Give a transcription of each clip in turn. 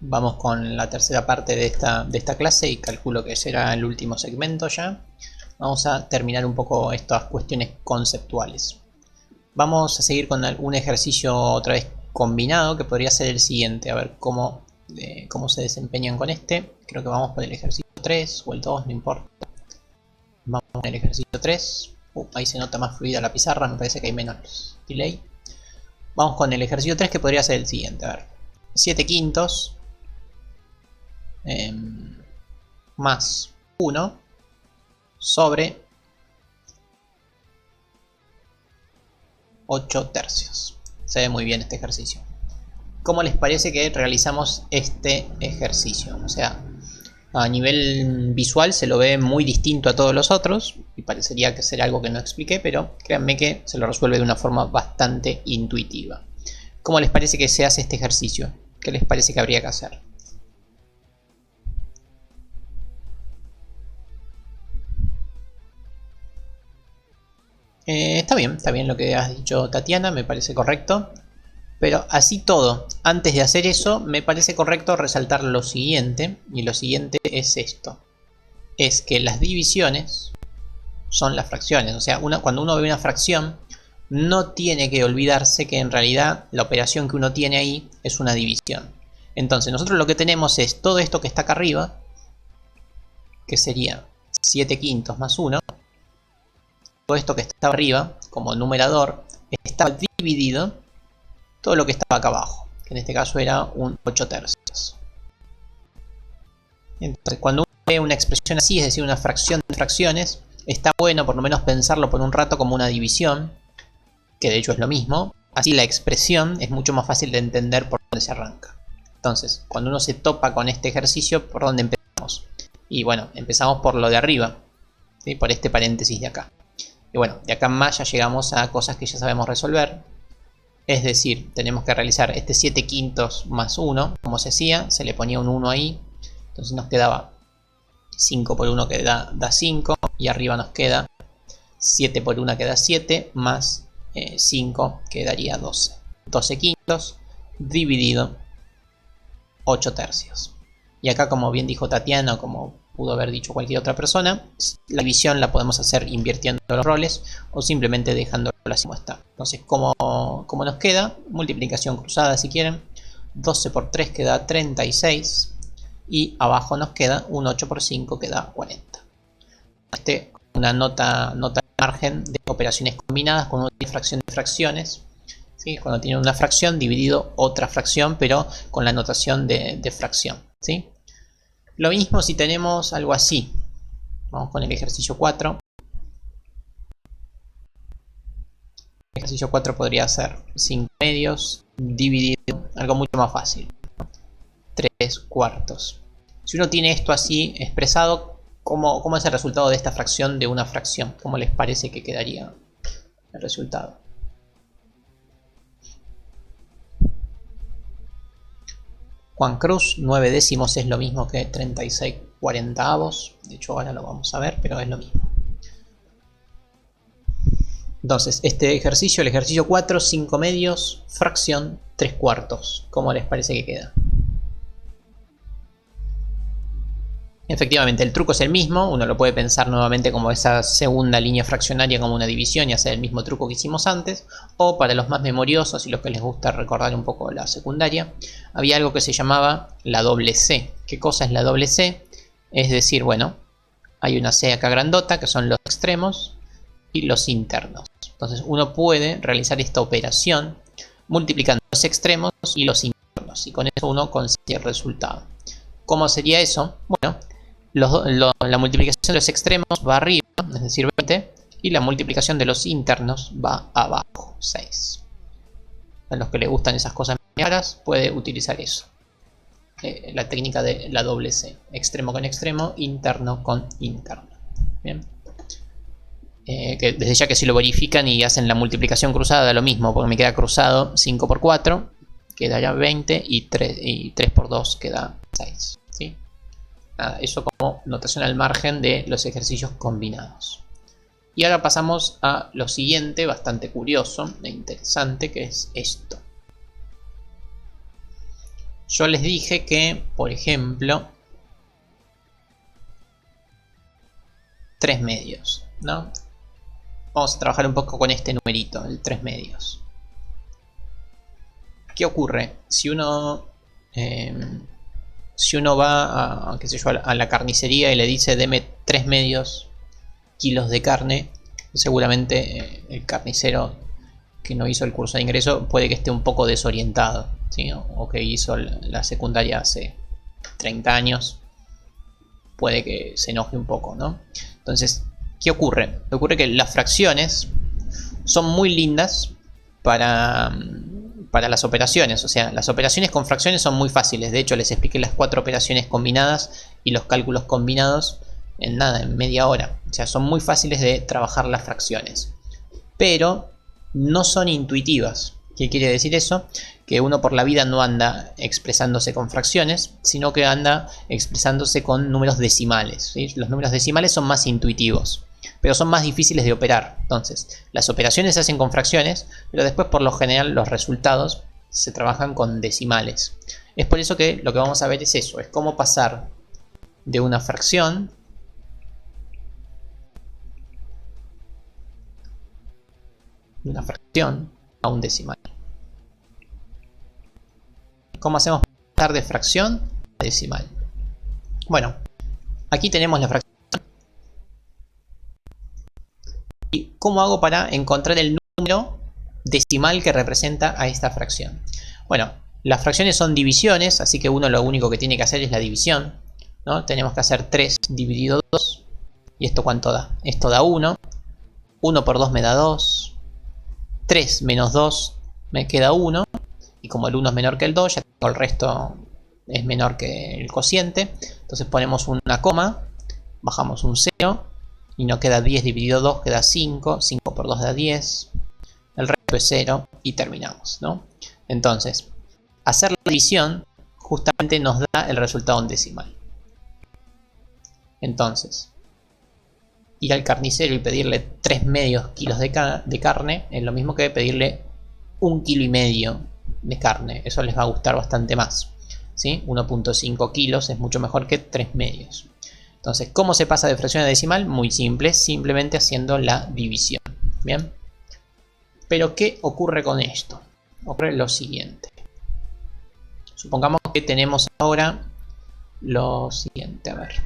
Vamos con la tercera parte de esta clase y calculo que será el último segmento ya. Vamos a terminar un poco estas cuestiones conceptuales. Vamos a seguir con un ejercicio otra vez combinado que podría ser el siguiente. A ver cómo se desempeñan con este. Creo que vamos por el ejercicio 3 o el 2, no importa. Vamos con el ejercicio 3. Ahí se nota más fluida la pizarra, me parece que hay menos delay. Vamos con el ejercicio 3 que podría ser el siguiente. A ver, 7 quintos más 1 sobre 8 tercios. Se ve muy bien este ejercicio. ¿Cómo les parece que realizamos este ejercicio? O sea, a nivel visual se lo ve muy distinto a todos los otros y parecería que será algo que no expliqué, pero créanme que se lo resuelve de una forma bastante intuitiva. ¿Cómo les parece que se hace este ejercicio? ¿Qué les parece que habría que hacer? Está bien lo que has dicho, Tatiana, me parece correcto. Pero así todo, antes de hacer eso, me parece correcto resaltar lo siguiente, y lo siguiente es esto. Es que las divisiones son las fracciones, o sea, cuando uno ve una fracción, no tiene que olvidarse que en realidad la operación que uno tiene ahí es una división. Entonces nosotros lo que tenemos es todo esto que está acá arriba, que sería 7 quintos más 1, todo esto que está arriba, como numerador, está dividido todo lo que estaba acá abajo, que en este caso era un 8 tercios. Entonces, cuando uno ve una expresión así, es decir, una fracción de fracciones, está bueno por lo menos pensarlo por un rato como una división, que de hecho es lo mismo. Así la expresión es mucho más fácil de entender por dónde se arranca. Entonces, cuando uno se topa con este ejercicio, ¿por dónde empezamos? Y bueno, empezamos por lo de arriba, ¿sí? Por este paréntesis de acá. Y bueno, de acá en más ya llegamos a cosas que ya sabemos resolver. Es decir, tenemos que realizar este 7 quintos más 1, como se hacía, se le ponía un 1 ahí, entonces nos quedaba 5 por 1 que da 5, y arriba nos queda 7 por 1 que da 7, más 5 que daría 12. 12 quintos dividido 8 tercios. Y acá, como bien dijo Tatiana, o como pudo haber dicho cualquier otra persona, la división la podemos hacer invirtiendo los roles o simplemente dejándolo así como está. Entonces, ¿cómo nos queda? Multiplicación cruzada si quieren. 12 por 3 que da 36 y abajo nos queda un 8 por 5 que da 40. Una nota de margen de operaciones combinadas con una fracción de fracciones. ¿Sí? Cuando tiene una fracción dividido otra fracción, pero con la notación de fracción. ¿Sí? Lo mismo si tenemos algo así. Vamos con el ejercicio 4. El ejercicio 4 podría ser 5 medios dividido, algo mucho más fácil, 3 cuartos. Si uno tiene esto así expresado, ¿cómo es el resultado de esta fracción de una fracción? ¿Cómo les parece que quedaría el resultado? Juan Cruz, 9 décimos es lo mismo que 36 cuarentaavos. De hecho ahora lo vamos a ver, pero es lo mismo. Entonces, este ejercicio, el ejercicio 4, 5 medios, fracción 3 cuartos. ¿Cómo les parece que queda? Efectivamente, el truco es el mismo. Uno lo puede pensar nuevamente como esa segunda línea fraccionaria como una división y hacer el mismo truco que hicimos antes. O para los más memoriosos y los que les gusta recordar un poco la secundaria, había algo que se llamaba la doble C. ¿Qué cosa es la doble C? Es decir, bueno, hay una C acá grandota que son los extremos y los internos. Entonces uno puede realizar esta operación multiplicando los extremos y los internos. Y con eso uno consigue el resultado. ¿Cómo sería eso? Bueno, la multiplicación de los extremos va arriba, es decir 20, y la multiplicación de los internos va abajo, 6. A los que les gustan esas cosas raras puede utilizar eso. La técnica de la doble C, extremo con extremo, interno con interno. Bien. Que desde ya que si lo verifican y hacen la multiplicación cruzada da lo mismo, porque me queda cruzado 5 por 4, quedaría 20, y 3 por 2 queda 6. ¿Sí? Nada, eso como notación al margen de los ejercicios combinados. Y ahora pasamos a lo siguiente, bastante curioso e interesante, que es esto. yo les dije que, por ejemplo, 3 medios, ¿no? Vamos a trabajar un poco con este numerito, el 3 medios. ¿Qué ocurre? Si uno va a, qué sé yo, a la carnicería y le dice deme 3 medios kilos de carne, seguramente el carnicero que no hizo el curso de ingreso puede que esté un poco desorientado, ¿sí? O que hizo la secundaria hace 30 años, puede que se enoje un poco, ¿no? Entonces, ¿qué ocurre? Ocurre que las fracciones son muy lindas para las operaciones. O sea, las operaciones con fracciones son muy fáciles. De hecho, les expliqué las 4 operaciones combinadas y los cálculos combinados en nada, en media hora. O sea, son muy fáciles de trabajar las fracciones. Pero no son intuitivas. ¿Qué quiere decir eso? Que uno por la vida no anda expresándose con fracciones, sino que anda expresándose con números decimales, ¿sí? Los números decimales son más intuitivos, pero son más difíciles de operar. Entonces, las operaciones se hacen con fracciones, pero después por lo general los resultados se trabajan con decimales. Es por eso que lo que vamos a ver es eso, es cómo pasar de una fracción a un decimal. ¿Cómo hacemos para pasar de fracción a decimal? Bueno, aquí tenemos la fracción. ¿Y cómo hago para encontrar el número decimal que representa a esta fracción? Bueno, las fracciones son divisiones, así que uno lo único que tiene que hacer es la división, ¿no? Tenemos que hacer 3 dividido 2. ¿Y esto cuánto da? Esto da 1. 1 por 2 me da 2. 3 menos 2 me queda 1. Y como el 1 es menor que el 2, ya tengo el resto es menor que el cociente. Entonces ponemos una coma, bajamos un 0 y nos queda 10 dividido 2, queda 5. 5 por 2 da 10. El resto es 0 y terminamos, ¿no? Entonces, hacer la división justamente nos da el resultado en decimal. Entonces, ir al carnicero y pedirle 3 medios kilos de carne es lo mismo que pedirle 1,5 kilos de carne. Eso les va a gustar bastante más, ¿sí? 1,5 kilos es mucho mejor que 3 medios. Entonces, ¿cómo se pasa de fracción a decimal? Muy simple, simplemente haciendo la división. Bien. Pero, ¿qué ocurre con esto? Ocurre lo siguiente. Supongamos que tenemos ahora lo siguiente, a ver.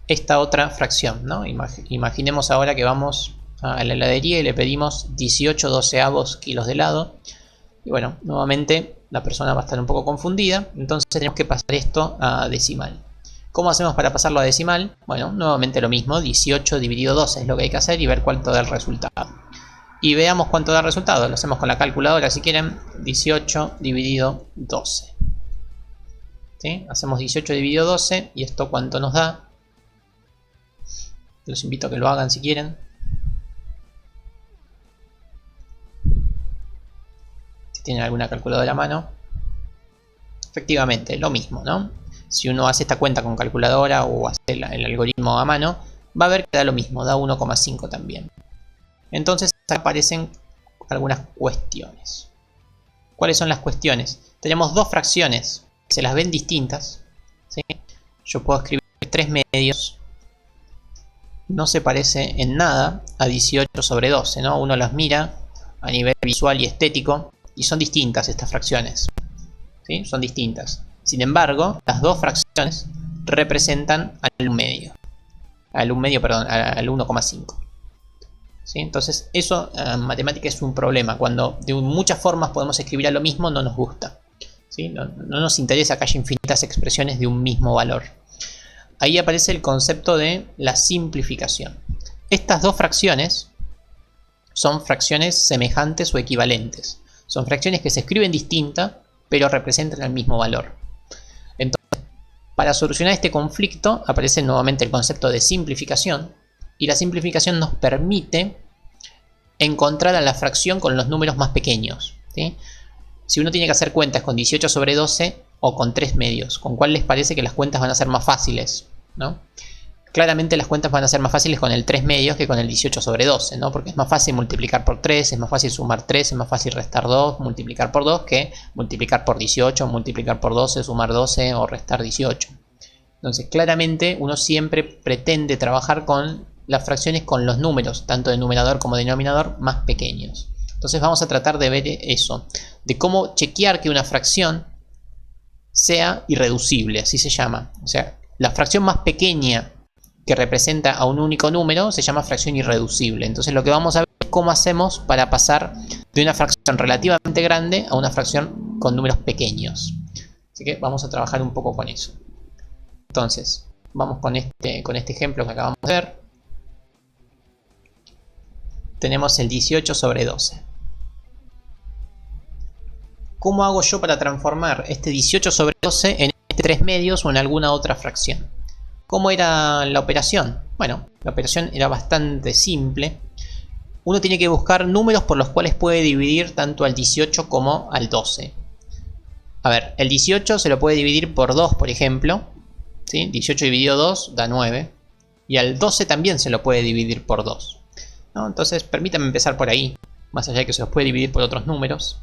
Esta otra fracción, ¿no? Imaginemos ahora que vamos a la heladería y le pedimos 18 doceavos kilos de helado. Y bueno, nuevamente la persona va a estar un poco confundida, entonces tenemos que pasar esto a decimal. ¿Cómo hacemos para pasarlo a decimal? Bueno, nuevamente lo mismo, 18 dividido 12 es lo que hay que hacer y ver cuánto da el resultado. Y veamos cuánto da el resultado, lo hacemos con la calculadora si quieren, 18 dividido 12. ¿Sí? Hacemos 18 dividido 12 y esto cuánto nos da. Los invito a que lo hagan si quieren. Si tienen alguna calculadora a mano. Efectivamente, lo mismo, ¿no? Si uno hace esta cuenta con calculadora o hace el algoritmo a mano, va a ver que da lo mismo, da 1,5 también. Entonces aparecen algunas cuestiones. ¿Cuáles son las cuestiones? Tenemos dos fracciones, se las ven distintas, ¿sí? Yo puedo escribir 3 medios. No se parece en nada a 18 sobre 12, ¿no? Uno las mira a nivel visual y estético y son distintas estas fracciones, ¿sí? Son distintas. Sin embargo, las dos fracciones representan al 1 medio. Al 1,5. ¿Sí? Entonces, eso en matemática es un problema. Cuando de muchas formas podemos escribir a lo mismo, no nos gusta, ¿sí? No nos interesa que haya infinitas expresiones de un mismo valor. Ahí aparece el concepto de la simplificación. Estas dos fracciones son fracciones semejantes o equivalentes. Son fracciones que se escriben distinta, pero representan el mismo valor. Entonces, para solucionar este conflicto, aparece nuevamente el concepto de simplificación. Y la simplificación nos permite encontrar a la fracción con los números más pequeños, ¿sí? Si uno tiene que hacer cuentas con 18 sobre 12 o con 3 medios, ¿con cuál les parece que las cuentas van a ser más fáciles, ¿no? Claramente las cuentas van a ser más fáciles con el 3 medios que con el 18 sobre 12, ¿no? Porque es más fácil multiplicar por 3, es más fácil sumar 3, es más fácil restar 2, multiplicar por 2 que multiplicar por 18, multiplicar por 12, sumar 12 o restar 18. Entonces claramente uno siempre pretende trabajar con las fracciones con los números, tanto de numerador como denominador, más pequeños. Entonces vamos a tratar de ver eso, de cómo chequear que una fracción sea irreducible, así se llama. O sea, la fracción más pequeña que representa a un único número se llama fracción irreducible. Entonces lo que vamos a ver es cómo hacemos para pasar de una fracción relativamente grande a una fracción con números pequeños. Así que vamos a trabajar un poco con eso. Entonces, vamos con este ejemplo que acabamos de ver. Tenemos el 18 sobre 12. ¿Cómo hago yo para transformar este 18 sobre 12 en este 3 medios o en alguna otra fracción? ¿Cómo era la operación? Bueno, la operación era bastante simple. Uno tiene que buscar números por los cuales puede dividir tanto al 18 como al 12. A ver, el 18 se lo puede dividir por 2, por ejemplo. ¿Sí? 18 dividido 2 da 9. Y al 12 también se lo puede dividir por 2. ¿No? Entonces, permítanme empezar por ahí. Más allá de que se los puede dividir por otros números.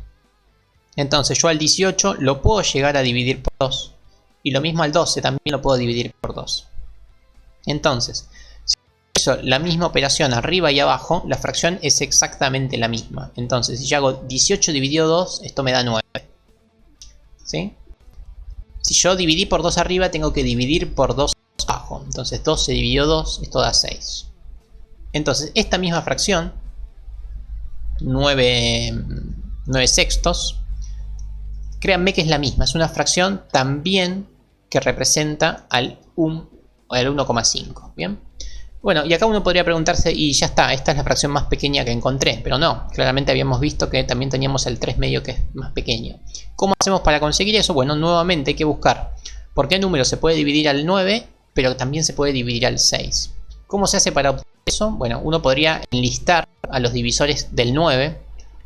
Entonces, yo al 18 lo puedo llegar a dividir por 2. Y lo mismo al 12 también lo puedo dividir por 2. Entonces, si hizo la misma operación arriba y abajo, la fracción es exactamente la misma. Entonces, si yo hago 18 dividido 2, esto me da 9. ¿Sí? Si yo dividí por 2 arriba, tengo que dividir por 2 abajo. Entonces 12 dividido 2, esto da 6. Entonces, esta misma fracción, 9 sextos, créanme que es la misma. Es una fracción también que representa al 1,5. ¿Bien? Bueno, y acá uno podría preguntarse, y ya está, esta es la fracción más pequeña que encontré. Pero no, claramente habíamos visto que también teníamos el 3 medio que es más pequeño. ¿Cómo hacemos para conseguir eso? Bueno, nuevamente hay que buscar por qué número se puede dividir al 9, pero también se puede dividir al 6. ¿Cómo se hace para obtener eso? Bueno, uno podría enlistar a los divisores del 9.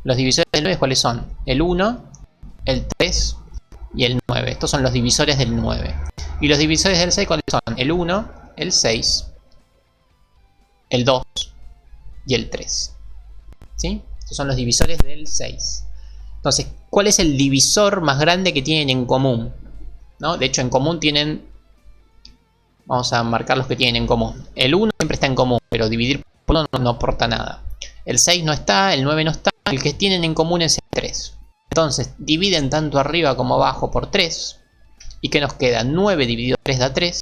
Los divisores del 9, ¿cuáles son? El 1, el 3 y el 9. Estos son los divisores del 9. Y los divisores del 6, ¿cuáles son? El 1, el 6, el 2 y el 3. ¿Sí? Estos son los divisores del 6. Entonces, ¿cuál es el divisor más grande que tienen en común? ¿No? De hecho, en común tienen... Vamos a marcar los que tienen en común. El 1 siempre está en común, pero dividir por 1 no aporta nada. El 6 no está, el 9 no está. El que tienen en común es el 3. Entonces, dividen tanto arriba como abajo por 3. ¿Y qué nos queda? 9 dividido 3 da 3.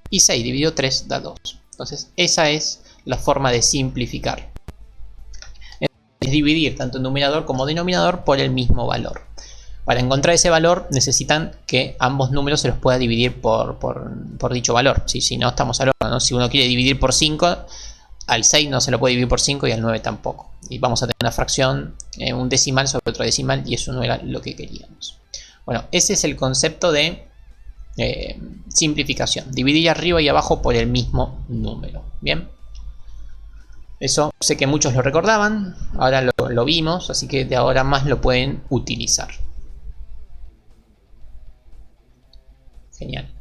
Y 6 dividido 3 da 2. Entonces, esa es la forma de simplificar. Es dividir tanto numerador como denominador por el mismo valor. Para encontrar ese valor necesitan que ambos números se los pueda dividir por dicho valor. Si no, estamos al horno, ¿no? Si uno quiere dividir por 5, al 6 no se lo puede dividir por 5 y al 9 tampoco. Y vamos a tener una fracción, un decimal sobre otro decimal, y eso no era lo que queríamos. Bueno, ese es el concepto de simplificación. Dividir arriba y abajo por el mismo número. Bien. Eso sé que muchos lo recordaban, ahora lo vimos, así que de ahora más lo pueden utilizar. Genial.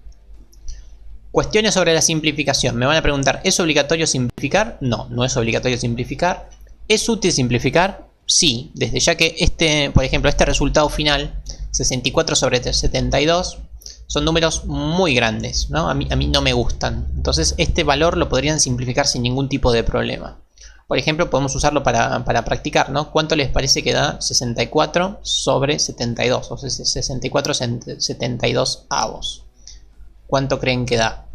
Cuestiones sobre la simplificación. Me van a preguntar, ¿es obligatorio simplificar? No, no es obligatorio simplificar. ¿Es útil simplificar? Sí, desde ya que por ejemplo, este resultado final, 64 sobre 72, son números muy grandes, ¿no? A mí no me gustan. Entonces este valor lo podrían simplificar sin ningún tipo de problema. Por ejemplo, podemos usarlo para practicar, ¿no? ¿Cuánto les parece que da 64 sobre 72? O sea, 64 72 avos. ¿Cuánto creen que da?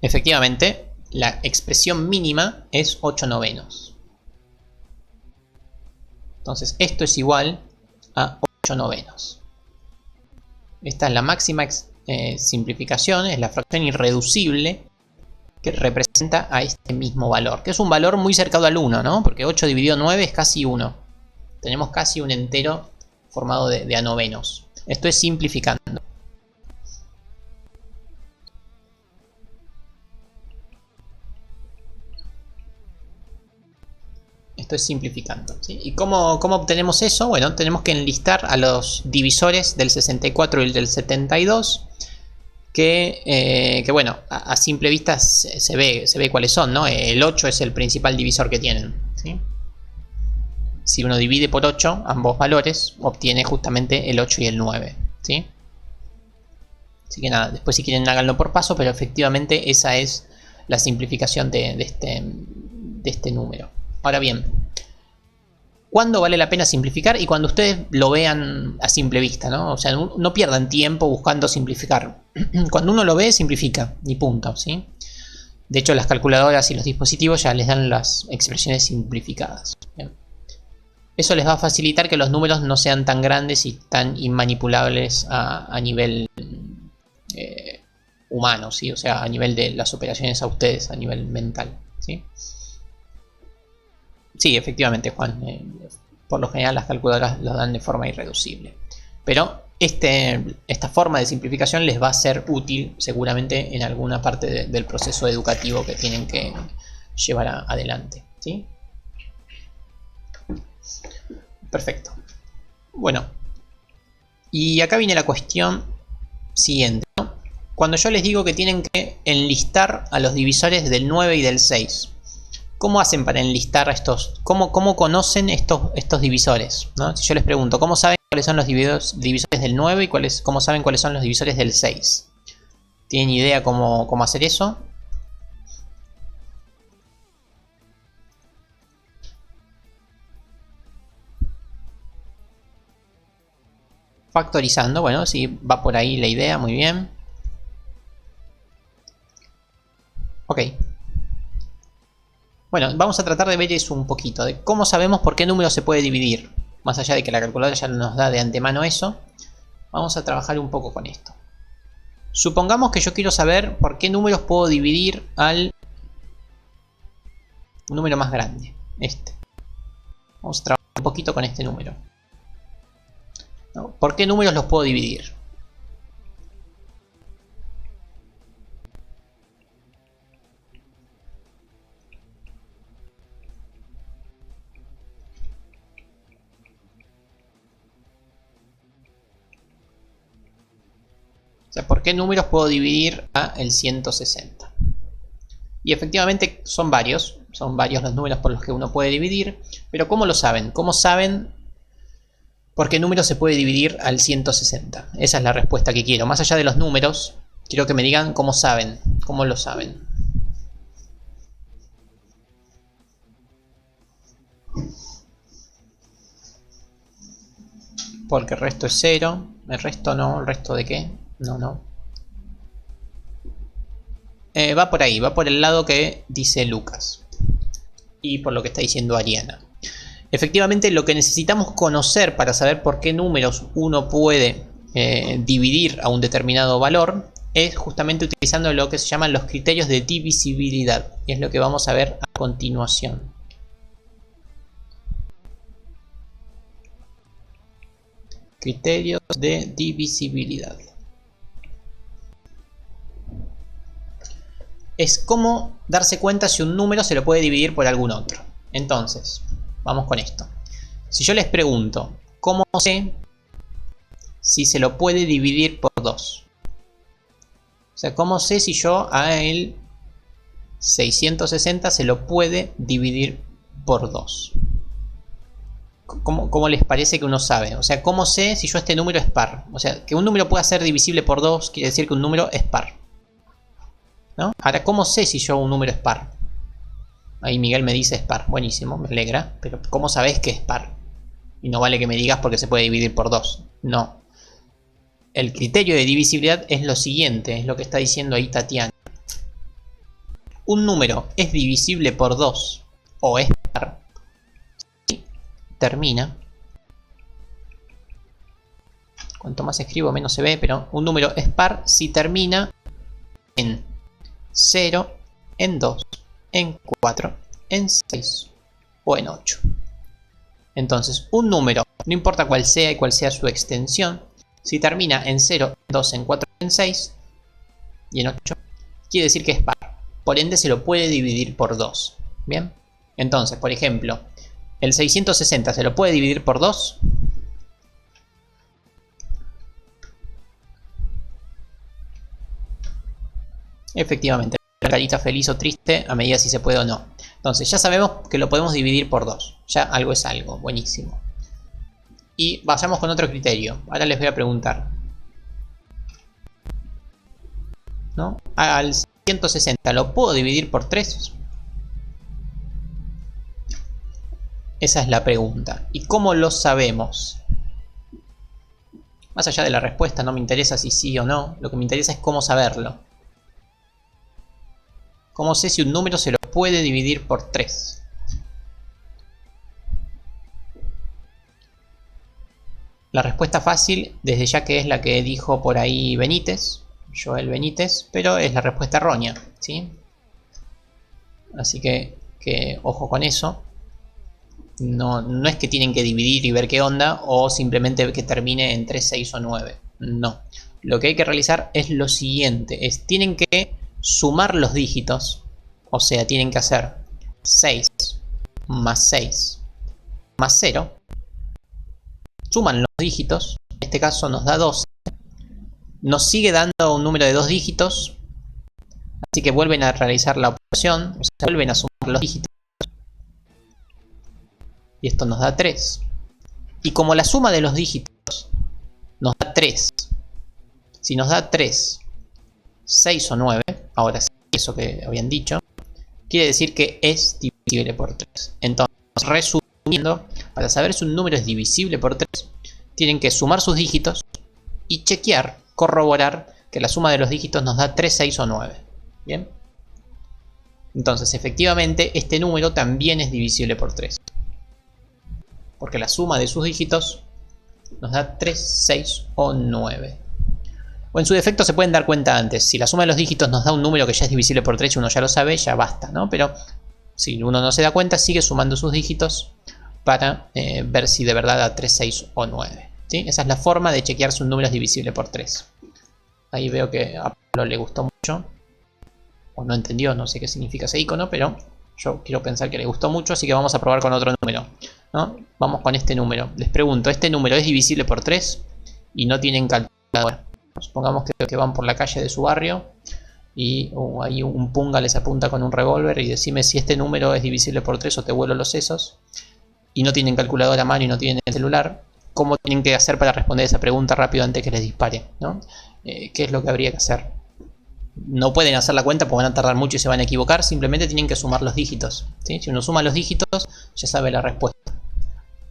Efectivamente, la expresión mínima es 8 novenos. Entonces, esto es igual a 8 novenos. Esta es la máxima simplificación, es la fracción irreducible que representa a este mismo valor, que es un valor muy cercano al 1, ¿no? Porque 8 dividido 9 es casi 1. Tenemos casi un entero formado de a novenos. Esto es simplificando. Esto es simplificando, ¿sí? ¿Y cómo obtenemos eso? Bueno, tenemos que enlistar a los divisores del 64 y el del 72. que bueno, a simple vista se ve cuáles son, ¿no? El 8 es el principal divisor que tienen, ¿sí? Si uno divide por 8 ambos valores, obtiene justamente el 8 y el 9, ¿sí? Así que nada, después si quieren háganlo por paso, pero efectivamente esa es la simplificación de este número. Ahora bien, ¿cuándo vale la pena simplificar? Y cuando ustedes lo vean a simple vista, ¿no? O sea, no pierdan tiempo buscando simplificar. Cuando uno lo ve, simplifica, y punto, ¿sí? De hecho, las calculadoras y los dispositivos ya les dan las expresiones simplificadas. Bien. Eso les va a facilitar que los números no sean tan grandes y tan inmanipulables a nivel humano, ¿sí? O sea, a nivel de las operaciones a ustedes, a nivel mental, ¿sí? Sí, efectivamente, Juan. Por lo general las calculadoras lo dan de forma irreducible. Pero esta forma de simplificación les va a ser útil seguramente en alguna parte del proceso educativo que tienen que llevar adelante, ¿sí? Perfecto. Bueno, y acá viene la cuestión siguiente, ¿no? Cuando yo les digo que tienen que enlistar a los divisores del 9 y del 6, ¿cómo hacen para enlistar a estos? ¿Cómo conocen estos divisores, ¿no? Si yo les pregunto, ¿cómo saben cuáles son los divisores del 9 y cómo saben cuáles son los divisores del 6? ¿Tienen idea cómo hacer eso? Factorizando, bueno, sí, va por ahí la idea, muy bien. Ok. Bueno, vamos a tratar de ver eso un poquito, de cómo sabemos por qué número se puede dividir. Más allá de que la calculadora ya nos da de antemano eso, vamos a trabajar un poco con esto. Supongamos que yo quiero saber por qué números puedo dividir al número más grande, este. Vamos a trabajar un poquito con este número. ¿Por qué números los puedo dividir? O sea, ¿por qué números puedo dividir a el 160? Y efectivamente son varios los números por los que uno puede dividir, pero ¿cómo lo saben? ¿Cómo saben por qué número se puede dividir al 160? Esa es la respuesta que quiero. Más allá de los números, quiero que me digan cómo saben, cómo lo saben. Porque el resto es 0. El resto no. ¿El resto de qué? No. Va por ahí. Va por el lado que dice Lucas. Y por lo que está diciendo Ariana. Efectivamente, lo que necesitamos conocer para saber por qué números uno puede dividir a un determinado valor es justamente utilizando lo que se llaman los criterios de divisibilidad. Y es lo que vamos a ver a continuación. Criterios de divisibilidad. Es como darse cuenta si un número se lo puede dividir por algún otro. Entonces, vamos con esto. Si yo les pregunto, ¿cómo sé si se lo puede dividir por 2? O sea, ¿cómo sé si yo a el 660 se lo puede dividir por 2? ¿Cómo les parece que uno sabe? O sea, ¿cómo sé si yo este número es par? O sea, que un número pueda ser divisible por 2 quiere decir que un número es par, ¿no? Ahora, ¿cómo sé si yo un número es par? Ahí Miguel me dice es par. Buenísimo, me alegra. Pero ¿cómo sabés que es par? Y no vale que me digas porque se puede dividir por 2. No. El criterio de divisibilidad es lo siguiente, es lo que está diciendo ahí Tatiana. Un número es divisible por 2 o es par si termina. Cuanto más escribo menos se ve, pero un número es par si termina en 0, en 2, en 4, en 6 o en 8. Entonces, un número, no importa cuál sea y cuál sea su extensión, si termina en 0, en 2, en 4, en 6 y en 8, quiere decir que es par. Por ende, se lo puede dividir por 2. ¿Bien? Entonces, por ejemplo, el 660 se lo puede dividir por 2. Efectivamente, la carita feliz o triste a medida si se puede o no. Entonces ya sabemos que lo podemos dividir por 2. Ya algo es algo, buenísimo. Y vayamos con otro criterio. Ahora les voy a preguntar, ¿no? Al 160, ¿lo puedo dividir por 3? Esa es la pregunta. ¿Y cómo lo sabemos? Más allá de la respuesta, no me interesa si sí o no. Lo que me interesa es cómo saberlo. ¿Cómo sé si un número se lo puede dividir por 3? La respuesta fácil, desde ya que es la que dijo por ahí Benítez, Joel Benítez, pero es la respuesta errónea, ¿sí? Así que ojo con eso. No es que tienen que dividir y ver qué onda, o simplemente que termine en 3, 6 o 9. No. Lo que hay que realizar es lo siguiente. Tienen que sumar los dígitos. O sea, tienen que hacer 6 más 6 más 0. Suman los dígitos. En este caso nos da 12. Nos sigue dando un número de 2 dígitos. Así que vuelven a realizar la operación. O sea, vuelven a sumar los dígitos. Y esto nos da 3. Y como la suma de los dígitos nos da 3. Si nos da 3, 6 o 9, ahora sí, eso que habían dicho, quiere decir que es divisible por 3. Entonces, resumiendo, para saber si un número es divisible por 3, tienen que sumar sus dígitos y chequear, corroborar que la suma de los dígitos nos da 3, 6 o 9. ¿Bien? Entonces, efectivamente, este número también es divisible por 3. Porque la suma de sus dígitos nos da 3, 6 o 9. O en su defecto se pueden dar cuenta antes. Si la suma de los dígitos nos da un número que ya es divisible por 3 y uno ya lo sabe, ya basta, ¿no? Pero si uno no se da cuenta, sigue sumando sus dígitos para ver si de verdad da 3, 6 o 9. ¿Sí? Esa es la forma de chequear si un número es divisible por 3. Ahí veo que a Pablo le gustó mucho. O no entendió, no sé qué significa ese icono, pero yo quiero pensar que le gustó mucho, así que vamos a probar con otro número, ¿no? Vamos con este número. Les pregunto, ¿este número es divisible por 3? Y no tienen calculadora. Supongamos que van por la calle de su barrio y ahí un punga les apunta con un revólver y decime si este número es divisible por 3 o te vuelo los sesos. Y no tienen calculadora a mano y no tienen el celular. ¿Cómo tienen que hacer para responder esa pregunta rápido antes que les dispare, ¿no? ¿Qué es lo que habría que hacer? No pueden hacer la cuenta porque van a tardar mucho y se van a equivocar. Simplemente tienen que sumar los dígitos, ¿sí? Si uno suma los dígitos, ya sabe la respuesta,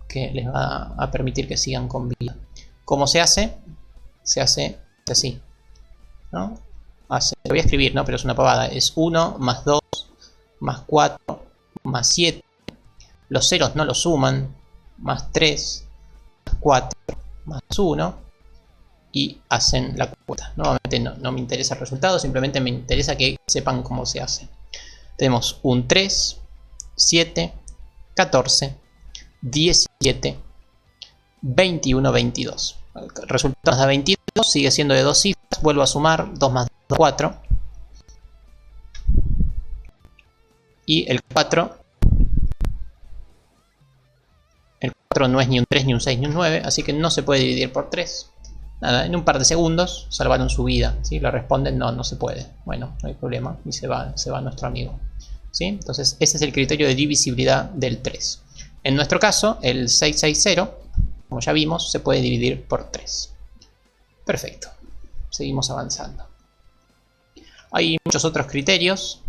que les va a permitir que sigan con vida. ¿Cómo se hace? Se hace así, ¿no? Lo voy a escribir, ¿no? Pero es una pavada. Es 1 más 2 más 4 más 7. Los ceros no los suman. Más 3 más 4 más 1. Y hacen la cuenta. Nuevamente no me interesa el resultado, simplemente me interesa que sepan cómo se hace. Tenemos un 3, 7, 14, 17, 21, 22. El resultado nos da 22, sigue siendo de 2 cifras. Vuelvo a sumar 2 más 2, 4. Y el 4 no es ni un 3, ni un 6, ni un 9, así que no se puede dividir por 3. Nada, en un par de segundos salvaron su vida. ¿Sí? Le responden, no se puede. Bueno, no hay problema. Y se va nuestro amigo. ¿Sí? Entonces, ese es el criterio de divisibilidad del 3. En nuestro caso, el 660, como ya vimos, se puede dividir por 3. Perfecto. Seguimos avanzando. Hay muchos otros criterios.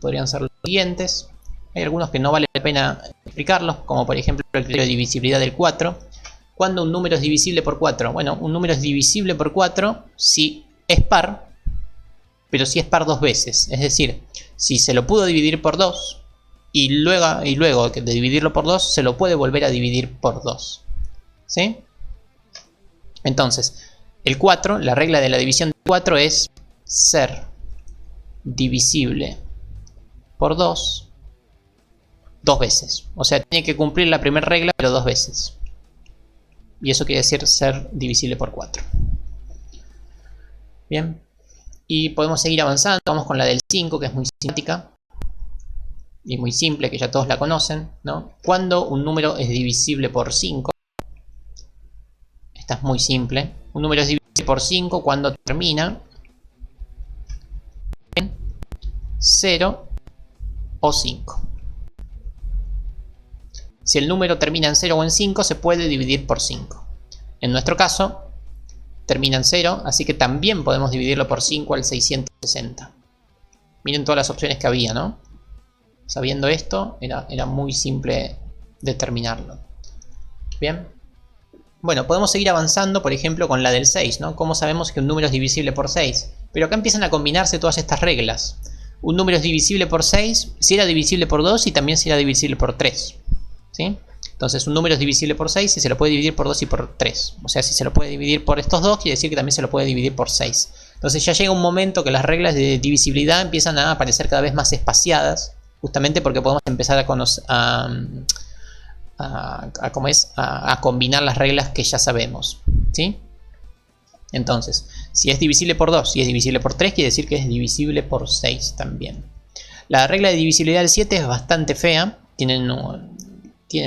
Podrían ser los siguientes. Hay algunos que no vale la pena explicarlos, como por ejemplo el criterio de divisibilidad del 4. ¿Cuándo un número es divisible por 4? Bueno, un número es divisible por 4 si es par, pero si es par 2 veces. Es decir, si se lo pudo dividir por 2 y luego de dividirlo por 2 se lo puede volver a dividir por 2. ¿Sí? Entonces, el 4, la regla de la división del 4 es ser divisible por 2 veces. O sea, tiene que cumplir la primera regla, pero 2 veces. Y eso quiere decir ser divisible por 4. Bien. Y podemos seguir avanzando. Vamos con la del 5, que es muy simpática. Y muy simple, que ya todos la conocen, ¿no? Cuando un número es divisible por 5. Esta es muy simple. Un número es divisible por 5 cuando termina 0 o 5. Si el número termina en 0 o en 5, se puede dividir por 5. En nuestro caso, termina en 0, así que también podemos dividirlo por 5 al 660. Miren todas las opciones que había, ¿no? Sabiendo esto, era muy simple determinarlo. Bien. Bueno, podemos seguir avanzando, por ejemplo, con la del 6, ¿no? ¿Cómo sabemos que un número es divisible por 6? Pero acá empiezan a combinarse todas estas reglas. Un número es divisible por 6 si era divisible por 2 y también si era divisible por 3. ¿Sí? Entonces un número es divisible por 6 si se lo puede dividir por 2 y por 3. O sea, si se lo puede dividir por estos dos, quiere decir que también se lo puede dividir por 6. Entonces ya llega un momento que las reglas de divisibilidad empiezan a aparecer cada vez más espaciadas, justamente porque podemos empezar a combinar las reglas que ya sabemos. ¿Sí? Entonces, si es divisible por 2 y es divisible por 3, quiere decir que es divisible por 6 también. La regla de divisibilidad del 7 es bastante fea. Tienen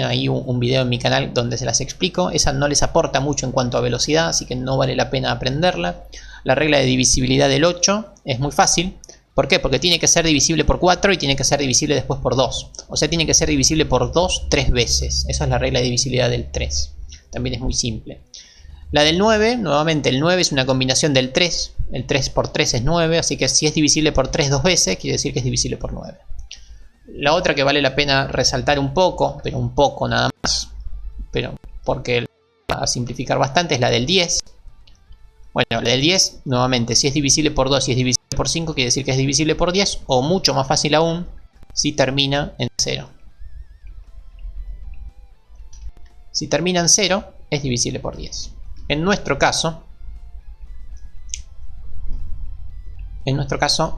ahí un video en mi canal donde se las explico. Esa no les aporta mucho en cuanto a velocidad, así que no vale la pena aprenderla. La regla de divisibilidad del 8 es muy fácil. ¿Por qué? Porque tiene que ser divisible por 4 y tiene que ser divisible después por 2. O sea, tiene que ser divisible por 2 3 veces. Esa es la regla de divisibilidad del 3. También es muy simple. La del 9, nuevamente el 9 es una combinación del 3. El 3 por 3 es 9, así que si es divisible por 3 dos veces, quiere decir que es divisible por 9. La otra que vale la pena resaltar un poco, pero un poco nada más, pero porque va a simplificar bastante, es la del 10. Bueno, la del 10, nuevamente, si es divisible por 2 y es divisible por 5, quiere decir que es divisible por 10, o mucho más fácil aún, si termina en 0. Si termina en 0, es divisible por 10. En nuestro caso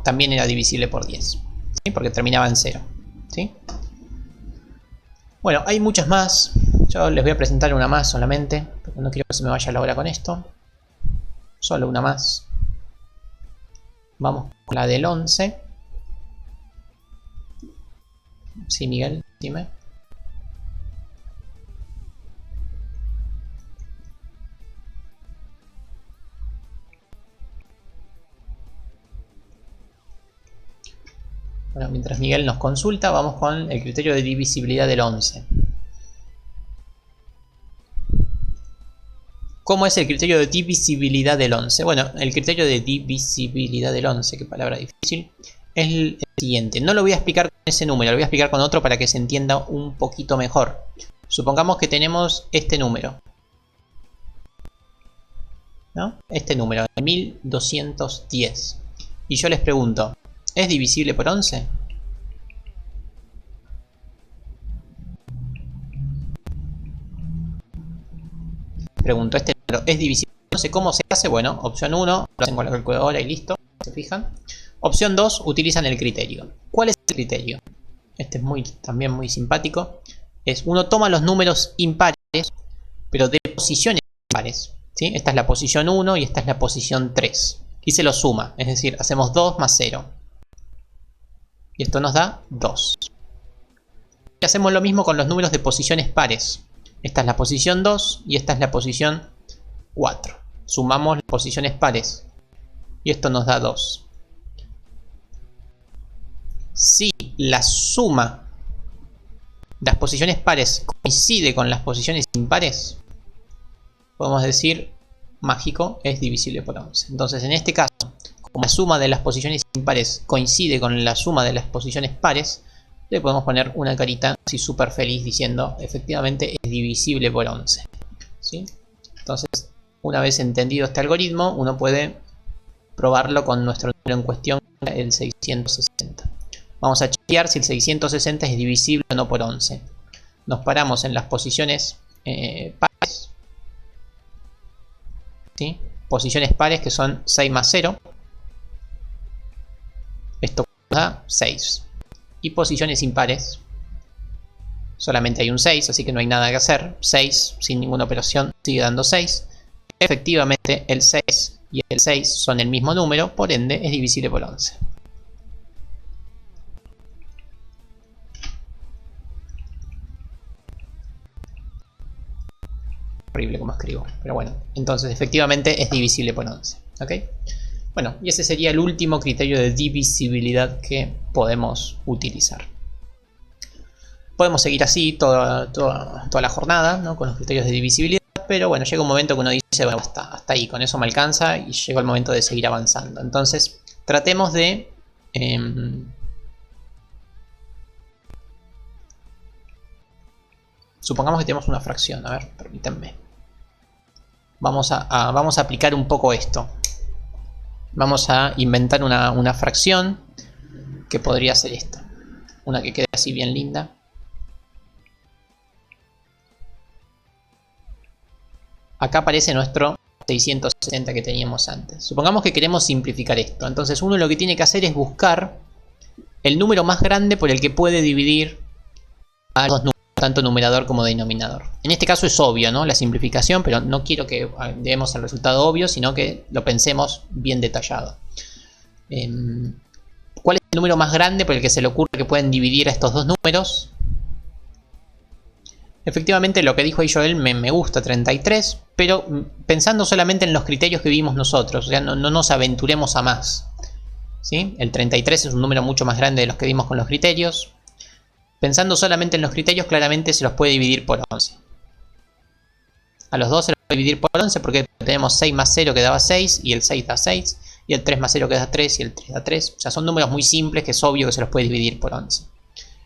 también era divisible por 10, ¿sí? Porque terminaba en 0. ¿Sí? Bueno, hay muchas más. Yo les voy a presentar una más solamente, porque no quiero que se me vaya la hora con esto. Solo una más. Vamos con la del 11. Sí, Miguel, dime. Bueno, mientras Miguel nos consulta, vamos con el criterio de divisibilidad del 11. ¿Cómo es el criterio de divisibilidad del 11? Bueno, el criterio de divisibilidad del 11, qué palabra difícil, es el siguiente. No lo voy a explicar con ese número, lo voy a explicar con otro para que se entienda un poquito mejor. Supongamos que tenemos este número, ¿no? Este número, 1210. Y yo les pregunto, ¿es divisible por 11? Pregunto, ¿este número es divisible por 11? ¿Cómo se hace? Bueno, opción 1, lo hacen con la calculadora y listo, ¿se fijan? Opción 2, utilizan el criterio. ¿Cuál es el criterio? Este es también muy simpático. Uno toma los números impares, pero de posiciones impares, ¿sí? Esta es la posición 1 y esta es la posición 3. Y se los suma, es decir, hacemos 2 más 0. Y esto nos da 2. Y hacemos lo mismo con los números de posiciones pares. Esta es la posición 2 y esta es la posición 4. Sumamos las posiciones pares. Y esto nos da 2. Si la suma de las posiciones pares coincide con las posiciones impares, podemos decir, mágico, es divisible por 11. Entonces, en este caso, como la suma de las posiciones impares coincide con la suma de las posiciones pares, le podemos poner una carita así súper feliz diciendo, efectivamente, es divisible por 11. ¿Sí? Entonces, una vez entendido este algoritmo, uno puede probarlo con nuestro número en cuestión, el 660. Vamos a chequear si el 660 es divisible o no por 11. Nos paramos en las posiciones pares. ¿Sí? Posiciones pares que son 6 más 0. Esto da 6. Y posiciones impares. Solamente hay un 6, así que no hay nada que hacer. 6 sin ninguna operación sigue dando 6. Efectivamente el 6 y el 6 son el mismo número, por ende es divisible por 11. Horrible como escribo, pero bueno, entonces efectivamente es divisible por 11. ¿Ok? Bueno, y ese sería el último criterio de divisibilidad que podemos utilizar. Podemos seguir así toda la jornada, ¿no? Con los criterios de divisibilidad, pero bueno, llega un momento que uno dice, bueno, hasta ahí, con eso me alcanza y llegó el momento de seguir avanzando. Entonces, tratemos de... supongamos que tenemos una fracción, a ver, permítanme. Vamos a aplicar un poco esto. Vamos a inventar una fracción que podría ser esta. Una que quede así bien linda. Acá aparece nuestro 660 que teníamos antes. Supongamos que queremos simplificar esto. Entonces uno lo que tiene que hacer es buscar el número más grande por el que puede dividir a los números, tanto numerador como denominador. En este caso es obvio, ¿no? La simplificación, pero no quiero que demos el resultado obvio, sino que lo pensemos bien detallado. ¿Cuál es el número más grande por el que se le ocurre que pueden dividir a estos dos números? Efectivamente, lo que dijo ahí Joel me gusta, 33, pero pensando solamente en los criterios que vimos nosotros, o sea, no nos aventuremos a más, ¿sí? El 33 es un número mucho más grande de los que vimos con los criterios. Pensando solamente en los criterios, claramente se los puede dividir por 11. A los dos se los puede dividir por 11 porque tenemos 6 más 0 que daba 6, y el 6 da 6, y el 3 más 0 que da 3, y el 3 da 3. O sea, son números muy simples que es obvio que se los puede dividir por 11.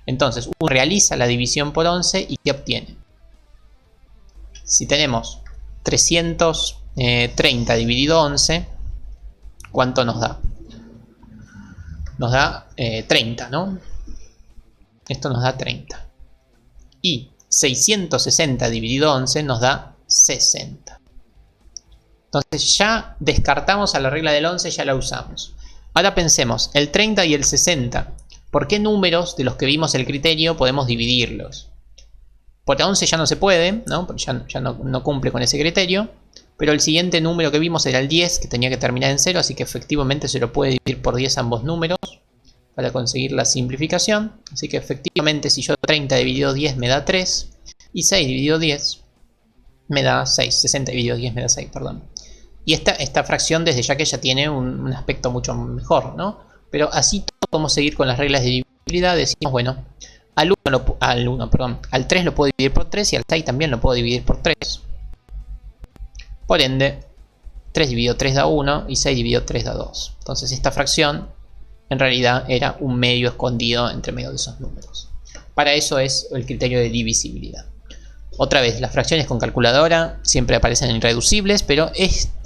Entonces, uno realiza la división por 11 y ¿qué obtiene? Si tenemos 330 dividido 11, ¿cuánto nos da? Nos da 30, ¿no? Esto nos da 30. Y 660 dividido 11 nos da 60. Entonces ya descartamos a la regla del 11, ya la usamos. Ahora pensemos, el 30 y el 60. ¿Por qué números de los que vimos el criterio podemos dividirlos? Por 11 ya no se puede, ¿no? Porque ya no cumple con ese criterio. Pero el siguiente número que vimos era el 10, que tenía que terminar en 0, así que efectivamente se lo puede dividir por 10 ambos números para conseguir la simplificación. Así que efectivamente si yo 30 dividido 10 me da 3, y 6 dividido 10 me da 6, 60 dividido 10 me da 6, perdón. Y esta fracción desde ya que ya tiene un aspecto mucho mejor, ¿no? Pero así todo podemos seguir con las reglas de divisibilidad. Decimos, bueno, al 3 lo puedo dividir por 3 y al 6 también lo puedo dividir por 3. Por ende, 3 dividido 3 da 1 y 6 dividido 3 da 2. Entonces esta fracción en realidad era un medio escondido entre medio de esos números. Para eso es el criterio de divisibilidad. Otra vez, las fracciones con calculadora siempre aparecen irreducibles, pero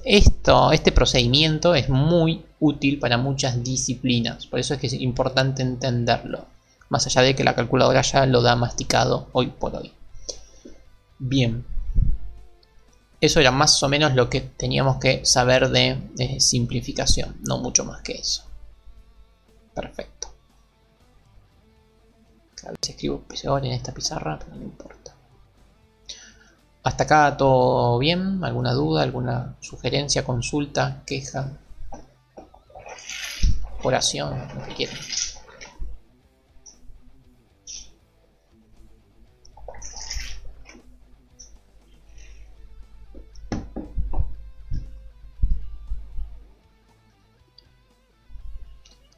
este procedimiento es muy útil para muchas disciplinas. Por eso es que es importante entenderlo. Más allá de que la calculadora ya lo da masticado hoy por hoy. Bien. Eso era más o menos lo que teníamos que saber de simplificación. No mucho más que eso. Perfecto. A ver si escribo peor en esta pizarra, pero no importa. Hasta acá todo bien. ¿Alguna duda? ¿Alguna sugerencia? ¿Consulta? ¿Queja? ¿Oración? Lo que quieran.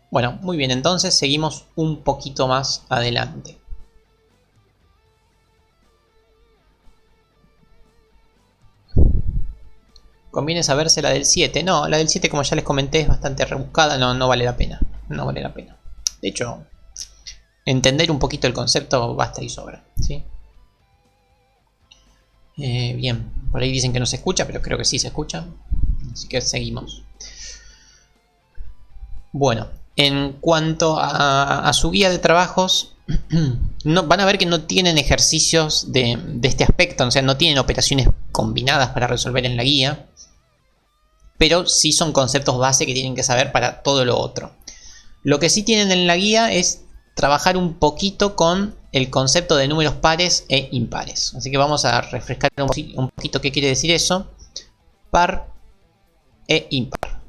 Bueno, muy bien, entonces seguimos un poquito más adelante. ¿Conviene saberse la del 7? No, la del 7 como ya les comenté es bastante rebuscada, no vale la pena. No vale la pena. De hecho, entender un poquito el concepto basta y sobra, ¿sí? Bien, por ahí dicen que no se escucha, pero creo que sí se escucha. Así que seguimos. Bueno, en cuanto a su guía de trabajos, van a ver que no tienen ejercicios de este aspecto, o sea, no tienen operaciones combinadas para resolver en la guía, pero sí son conceptos base que tienen que saber para todo lo otro. Lo que sí tienen en la guía es trabajar un poquito con el concepto de números pares e impares. Así que vamos a refrescar un poquito qué quiere decir eso. Par e impar.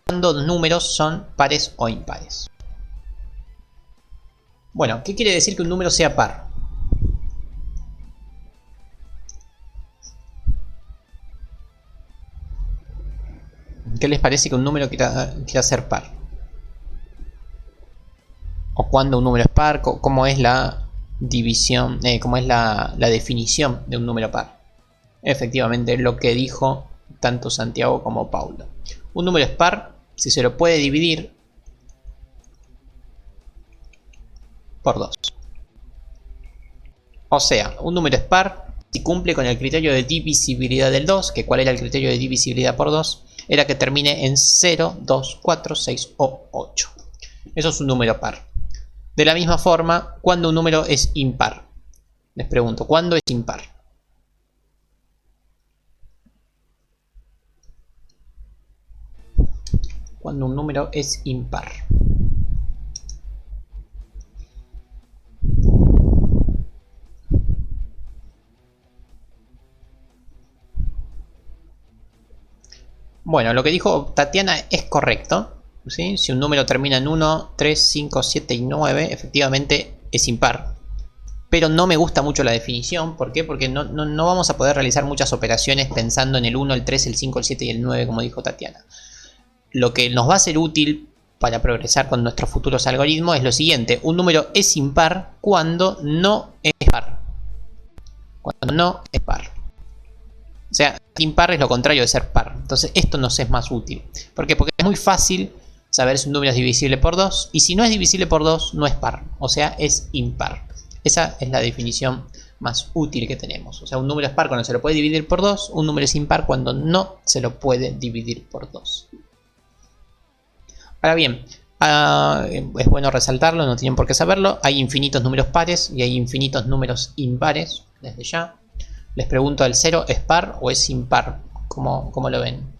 Cuando dos números son pares o impares. Bueno, ¿qué quiere decir que un número sea par? ¿Qué les parece que un número quiera ser par? ¿O cuándo un número es par? ¿Cómo es la división? ¿Cómo es la definición de un número par? Efectivamente, lo que dijo tanto Santiago como Paulo. Un número es par si se lo puede dividir por 2. O sea, un número es par si cumple con el criterio de divisibilidad del 2, que ¿cuál era el criterio de divisibilidad por 2? Era que termine en 0, 2, 4, 6 o 8. Eso es un número par. De la misma forma, ¿cuándo un número es impar? Les pregunto, ¿cuándo es impar? Cuando un número es impar. Bueno, lo que dijo Tatiana es correcto, ¿sí? Si un número termina en 1, 3, 5, 7 y 9, efectivamente es impar. Pero no me gusta mucho la definición. ¿Por qué? Porque no vamos a poder realizar muchas operaciones pensando en el 1, el 3, el 5, el 7 y el 9, como dijo Tatiana. Lo que nos va a ser útil para progresar con nuestros futuros algoritmos es lo siguiente. Un número es impar cuando no es par. Cuando no es par. O sea, impar es lo contrario de ser par. Entonces esto nos es más útil. ¿Por qué? Porque es muy fácil saber si un número es divisible por 2. Y si no es divisible por 2, no es par. O sea, es impar. Esa es la definición más útil que tenemos. O sea, un número es par cuando se lo puede dividir por 2. Un número es impar cuando no se lo puede dividir por 2. Ahora bien, es bueno resaltarlo, no tienen por qué saberlo. Hay infinitos números pares y hay infinitos números impares, desde ya. Les pregunto, ¿el 0 es par o es impar? ¿Cómo lo ven?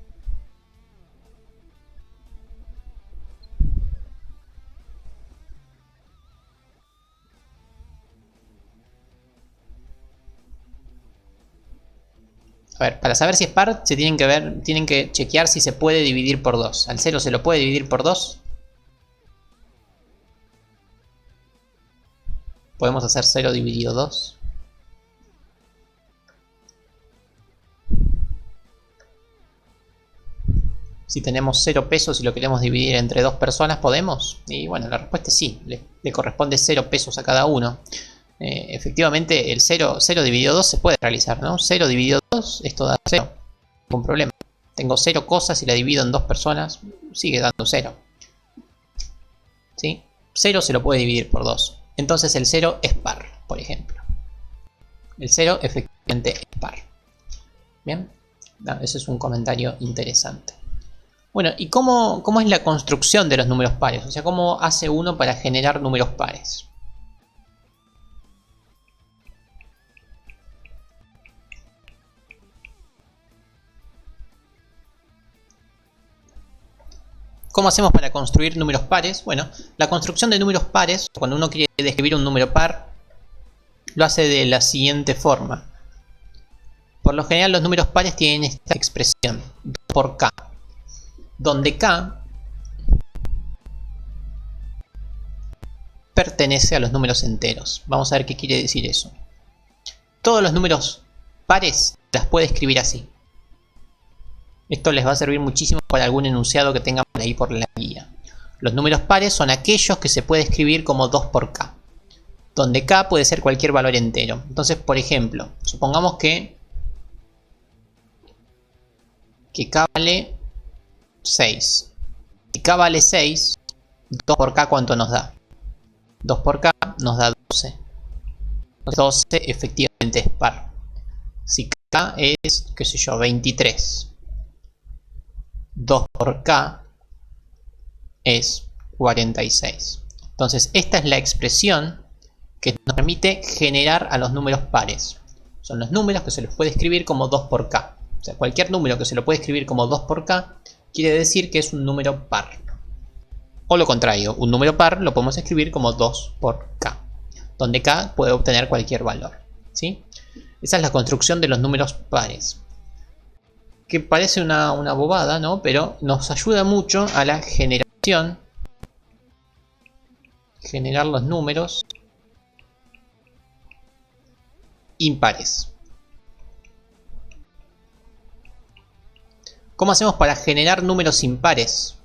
A ver, para saber si es par, tienen que chequear si se puede dividir por 2. ¿Al 0 se lo puede dividir por 2? Podemos hacer 0 dividido 2. Si tenemos 0 pesos y lo queremos dividir entre 2 personas, ¿podemos? Y bueno, la respuesta es sí, le corresponde 0 pesos a cada uno. Efectivamente, el 0 dividido 2 se puede realizar, ¿no? 0 dividido 2, esto da 0, ningún problema. Tengo 0 cosas y la divido en 2 personas, sigue dando 0. ¿Sí? 0 se lo puede dividir por 2. Entonces el 0 es par, por ejemplo. El 0 efectivamente es par. Bien, ese es un comentario interesante. Bueno, ¿y cómo es la construcción de los números pares? O sea, ¿cómo hace uno para generar números pares? ¿Cómo hacemos para construir números pares? Bueno, la construcción de números pares, cuando uno quiere describir un número par, lo hace de la siguiente forma. Por lo general los números pares tienen esta expresión, 2 por k, donde k pertenece a los números enteros. Vamos a ver qué quiere decir eso. Todos los números pares las puede escribir así. Esto les va a servir muchísimo para algún enunciado que tengan por ahí por la guía. Los números pares son aquellos que se puede escribir como 2 por k, donde k puede ser cualquier valor entero. Entonces, por ejemplo, supongamos que k vale 6. Si k vale 6, 2 por k, ¿cuánto nos da? 2 por k nos da 12. 12 efectivamente es par. Si k es, qué sé yo, 23, 2 por k es 46. Entonces esta es la expresión que nos permite generar a los números pares. Son los números que se los puede escribir como 2 por k. O sea, cualquier número que se lo puede escribir como 2 por k quiere decir que es un número par. O lo contrario, un número par lo podemos escribir como 2 por k, donde k puede obtener cualquier valor. ¿Sí? Esa es la construcción de los números pares. Que parece una bobada, ¿no? Pero nos ayuda mucho a la generación. Generar los números impares. ¿Cómo hacemos para generar números impares?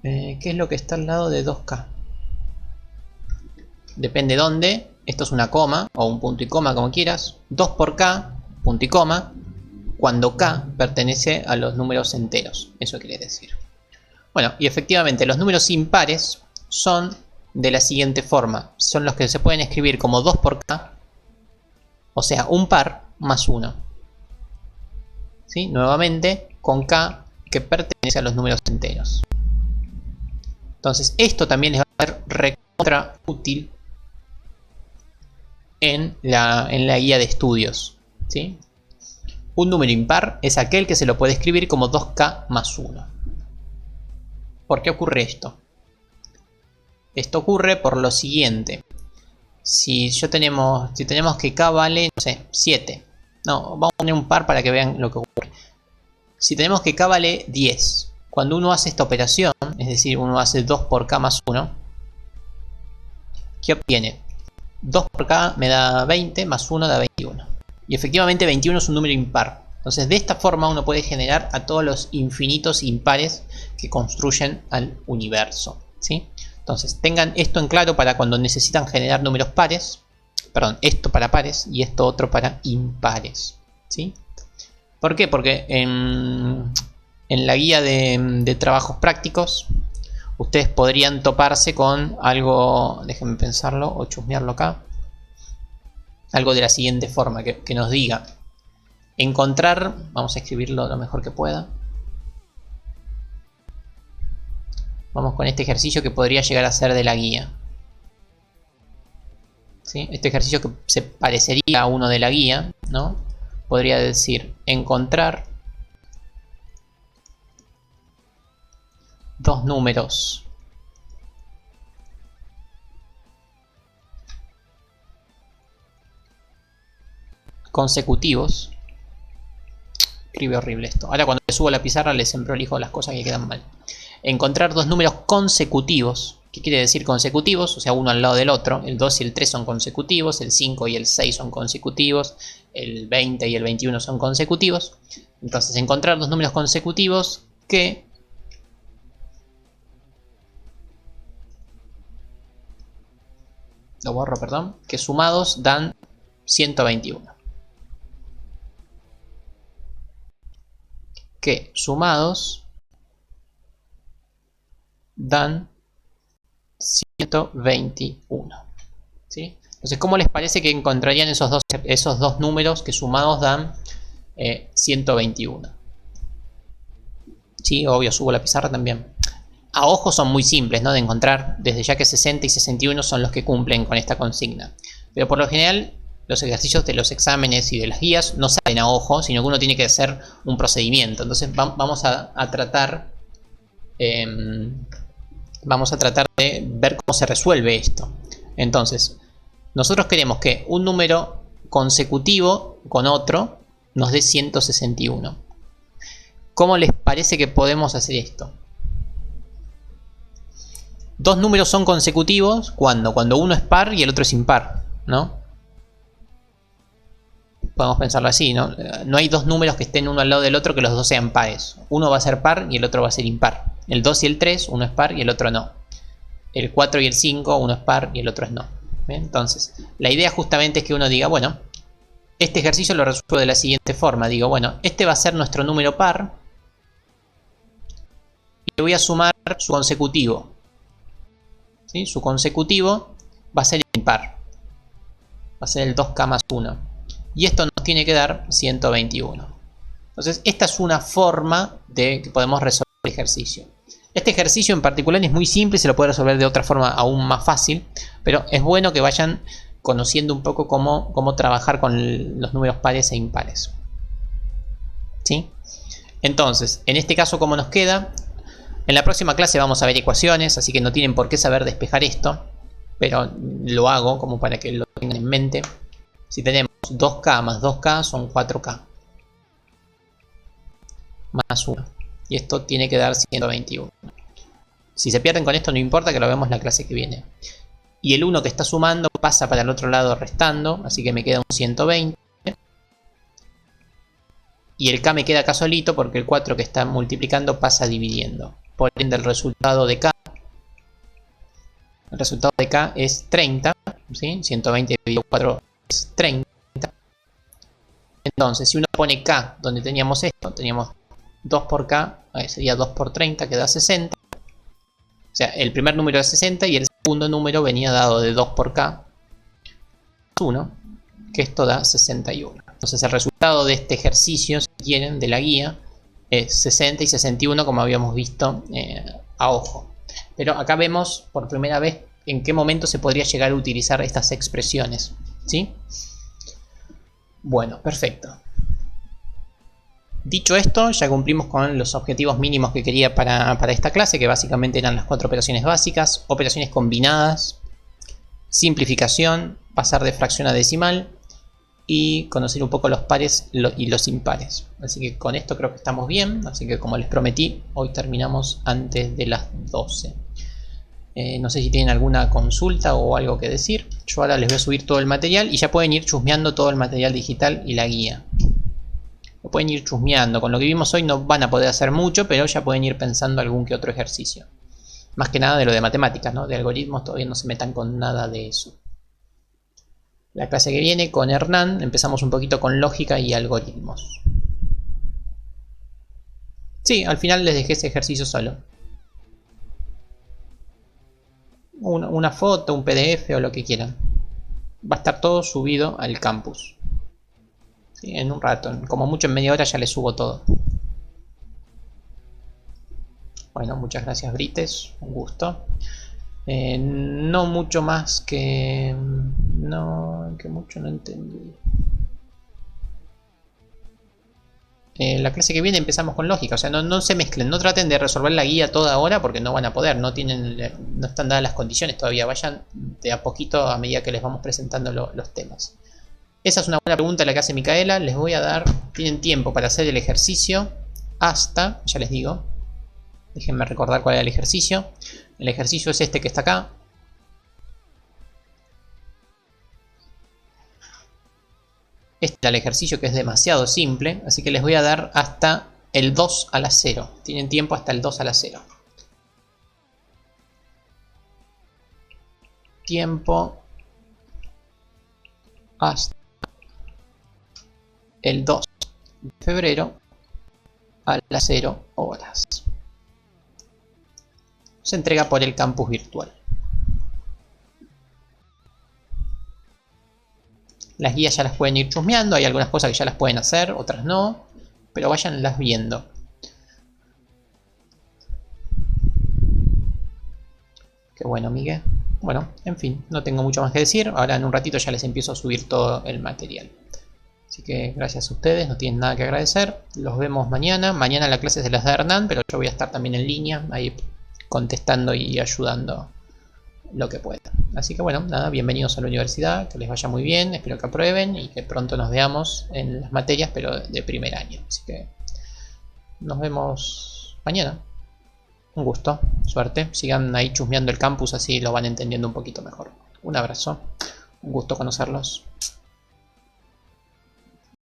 ¿Qué es lo que está al lado de 2K? Depende dónde. Esto es una coma o un punto y coma, como quieras. 2 por K, punto y coma, cuando K pertenece a los números enteros. Eso quiere decir. Bueno, y efectivamente los números impares son de la siguiente forma. Son los que se pueden escribir como 2 por K, o sea, un par más 1. ¿Sí? Nuevamente, con K que pertenece a los números enteros. Entonces, esto también les va a ser recontra útil en la guía de estudios. ¿Sí? Un número impar es aquel que se lo puede escribir como 2K más 1. ¿Por qué ocurre esto? Esto ocurre por lo siguiente. Si tenemos que K vale, no sé, 7. No, vamos a poner un par para que vean lo que ocurre. Si tenemos que K vale 10. Cuando uno hace esta operación, es decir, uno hace 2 por K más 1, ¿qué obtiene? 2 por K me da 20, más 1 da 21. Y efectivamente 21 es un número impar. Entonces de esta forma uno puede generar a todos los infinitos impares que construyen al universo. ¿Sí? Entonces tengan esto en claro para cuando necesitan generar números pares. Perdón, esto para pares y esto otro para impares. ¿Sí? ¿Por qué? Porque en la guía de trabajos prácticos ustedes podrían toparse con algo, déjenme pensarlo o chusmearlo acá, algo de la siguiente forma, que nos diga encontrar, vamos a escribirlo lo mejor que pueda, vamos con este ejercicio que podría llegar a ser de la guía. ¿Sí? Este ejercicio que se parecería a uno de la guía, ¿no? Podría decir encontrar dos números consecutivos. Escribe horrible esto. Ahora cuando le subo a la pizarra les emprolijo las cosas que quedan mal. Encontrar dos números consecutivos. ¿Qué quiere decir consecutivos? O sea, uno al lado del otro. El 2 y el 3 son consecutivos. El 5 y el 6 son consecutivos. El 20 y el 21 son consecutivos. Entonces, encontrar dos números consecutivos que lo borro, perdón, que sumados dan 121. Que sumados dan 121. ¿Sí? Entonces, ¿cómo les parece que encontrarían esos dos números que sumados dan 121? Sí, obvio, subo la pizarra también. A ojo son muy simples, ¿no? De encontrar, desde ya que 60 y 61 son los que cumplen con esta consigna. Pero por lo general, los ejercicios de los exámenes y de las guías no salen a ojo, sino que uno tiene que hacer un procedimiento. Entonces vamos a tratar de ver cómo se resuelve esto. Entonces, nosotros queremos que un número consecutivo con otro nos dé 161. ¿Cómo les parece que podemos hacer esto? Dos números son consecutivos cuando uno es par y el otro es impar, ¿no? Podemos pensarlo así, ¿no? No hay dos números que estén uno al lado del otro que los dos sean pares. Uno va a ser par y el otro va a ser impar. El 2 y el 3, uno es par y el otro no. El 4 y el 5, uno es par y el otro es no. ¿Bien? Entonces, la idea justamente es que uno diga, bueno, este ejercicio lo resuelvo de la siguiente forma. Digo, bueno, este va a ser nuestro número par y le voy a sumar su consecutivo. ¿Sí? Su consecutivo va a ser impar. Va a ser el 2K más 1. Y esto nos tiene que dar 121. Entonces, esta es una forma de que podemos resolver el ejercicio. Este ejercicio en particular es muy simple y se lo puede resolver de otra forma aún más fácil. Pero es bueno que vayan conociendo un poco cómo trabajar con los números pares e impares. ¿Sí? Entonces, en este caso, ¿cómo nos queda? En la próxima clase vamos a ver ecuaciones, así que no tienen por qué saber despejar esto. Pero lo hago como para que lo tengan en mente. Si tenemos 2K más 2K son 4K. Más 1. Y esto tiene que dar 121. Si se pierden con esto no importa, que lo vemos la clase que viene. Y el 1 que está sumando pasa para el otro lado restando, así que me queda un 120. Y el k me queda acá solito porque el 4 que está multiplicando pasa dividiendo. Por ende el resultado de k, es 30, ¿sí? 120 dividido 4 es 30. Entonces, si uno pone k donde teníamos esto, teníamos 2 por k, sería 2 por 30, que da 60. O sea, el primer número es 60 y el segundo número venía dado de 2 por k, 1, que esto da 61. Entonces el resultado de este ejercicio, si quieren, de la guía, es 60 y 61 como habíamos visto a ojo. Pero acá vemos por primera vez en qué momento se podría llegar a utilizar estas expresiones, ¿sí? Bueno, perfecto. Dicho esto, ya cumplimos con los objetivos mínimos que quería para esta clase, que básicamente eran las 4 operaciones básicas, operaciones combinadas, simplificación, pasar de fracción a decimal y conocer un poco los pares y los impares. Así que con esto creo que estamos bien, así que como les prometí, hoy terminamos antes de las 12. No sé si tienen alguna consulta o algo que decir. Yo ahora les voy a subir todo el material y ya pueden ir chusmeando todo el material digital y la guía. Lo pueden ir chusmeando. Con lo que vimos hoy no van a poder hacer mucho, pero ya pueden ir pensando algún que otro ejercicio. Más que nada de lo de matemáticas, ¿no? De algoritmos todavía no se metan con nada de eso. La clase que viene con Hernán empezamos un poquito con lógica y algoritmos. Sí, al final les dejé ese ejercicio solo. Una foto, un PDF o lo que quieran. Va a estar todo subido al campus. Sí, en un rato, como mucho en media hora ya les subo todo. Bueno, muchas gracias Brites, un gusto. No mucho más que... No, que mucho no entendí. La clase que viene empezamos con lógica, o sea, no se mezclen, no traten de resolver la guía toda ahora porque no van a poder, no están dadas las condiciones todavía, vayan de a poquito a medida que les vamos presentando los temas. Esa es una buena pregunta la que hace Micaela, les voy a dar, tienen tiempo para hacer el ejercicio hasta, ya les digo, déjenme recordar cuál era el ejercicio es este que está acá. Este es el ejercicio que es demasiado simple, así que les voy a dar hasta el 2 a la 0. Tienen tiempo hasta el 2 a la 0. Tiempo hasta el 2 de febrero a las 0 horas. Se entrega por el campus virtual. Las guías ya las pueden ir chusmeando, hay algunas cosas que ya las pueden hacer, otras no, pero váyanlas viendo. Qué bueno, Miguel. Bueno, en fin, no tengo mucho más que decir, ahora en un ratito ya les empiezo a subir todo el material. Así que gracias a ustedes, no tienen nada que agradecer, los vemos mañana. Mañana la clase se las da Hernán, pero yo voy a estar también en línea, ahí contestando y ayudando lo que pueda. Así que bueno, nada, bienvenidos a la universidad, que les vaya muy bien, espero que aprueben y que pronto nos veamos en las materias, pero de primer año. Así que nos vemos mañana. Un gusto, suerte, sigan ahí chusmeando el campus, así lo van entendiendo un poquito mejor. Un abrazo, un gusto conocerlos.